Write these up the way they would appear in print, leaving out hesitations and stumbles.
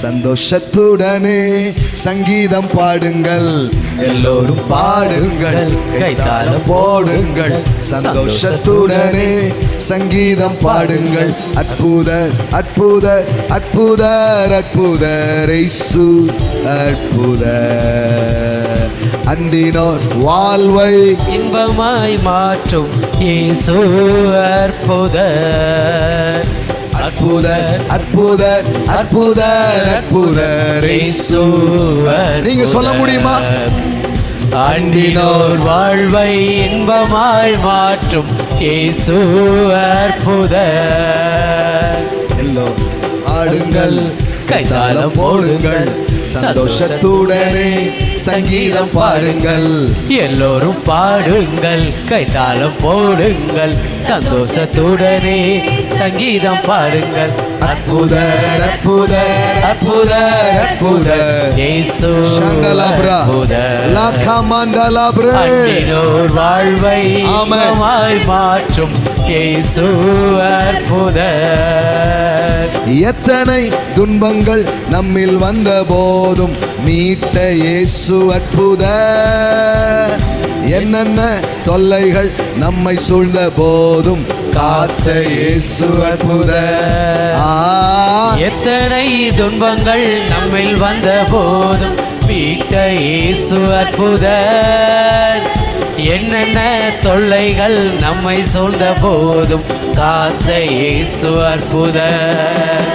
சந்தோஷத்துடனே சங்கீதம் பாடுங்கள், எல்லோரும் பாடுங்கள், கைத்தாளம் போடுங்கள். சந்தோஷத்துடனே சங்கீதம் பாடுங்கள். அற்புதர் அற்புதர் அற்புதர் அற்புதர் இயேசு அற்புதர். அண்டினோர் வாழ்வை இன்பமாய் மாற்றும் இயேசு அற்புதர். அற்புதர் அற்புதர் அற்புதர் அற்புதர் இயேசு. நீங்க சொல்ல முடியுமா? அண்டினோர் வாழ்வை இன்பமாய் மாற்றும் இயேசு அற்புதர். எல்லோரும் ஆடுங்கள், கைத்தாளம் போடுங்கள், சந்தோஷத்துடனே சங்கீதம் பாடுங்கள். எல்லோரும் பாடுங்கள், கைத்தாளம் போடுங்கள், சந்தோஷத்துடனே சங்கீதம் பாடுங்கள். அற்புதர் அற்புதர் அற்புதர் அற்புதர் இயேசு ஷண்டலாப்ரா அற்புதர். லாகமண்டலாப்ரா. அண்டினோர் வாழ்வை இன்பமாய் மாற்றும் இயேசு அற்புதர். எத்தனை துன்பங்கள் நம்மில் வந்த போதும் மீட்ட இயேசு அற்புதர். என்னென்ன தொல்லைகள் நம்மை சூழ்ந்த போதும் காத்த இயேசு அற்புதர். எத்தனை துன்பங்கள் நம்மில் வந்த போதும் மீட்ட இயேசு அற்புதர். என்னென்ன தொல்லைகள் நம்மை சூழ்ந்த போதும் காத்த இயேசு அற்புதர்.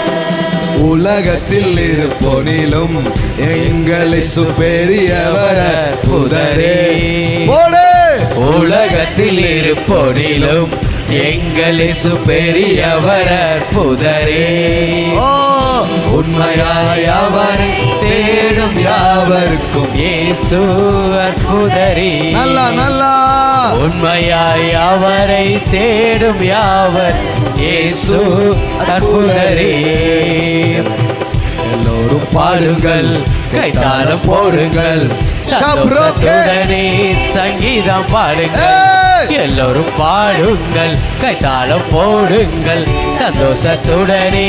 உலகத்தில் இருப்போனிலும் எங்களை பெரியவர் அற்புதரே. உலகத்தில் இருப்போனிலும் எங்களை பெரியவர் அற்புதரே. உண்மையாய் அவரை தேடும் யாவருக்கும் இயேசு அற்புதரே. நல்லா நல்லா உண்மையாய் அவரை தேடும் யாவர் இயேசு அற்புதரே. எல்லோரும் பாடுங்கள், கைத்தாளம் போடுங்கள், சந்தோஷத்துடனே சங்கீதம் பாடுங்கள். எல்லோரும் பாடுங்கள், கைத்தாளம் போடுங்கள், சந்தோஷத்துடனே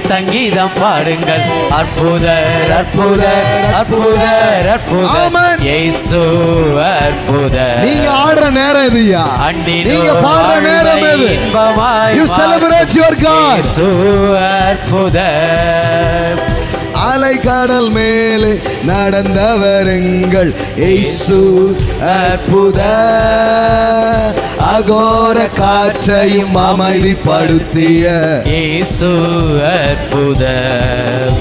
சங்கீதம் பாடுங்கள். அற்புதர் அற்புதர் அற்புதர் அற்புதர் இயேசு அற்புதர். நீங்க ஆடுற நேரம் இதுயா, நீங்க பாடுற நேரம் இது. You celebrate your God. இயேசு அற்புதர். அலை கடல் மேலே நடந்தவர் எங்கள் இயேசு அற்புதர். அகோர காற்றையும் அமைதிப்படுத்திய இயேசு அற்புதர்.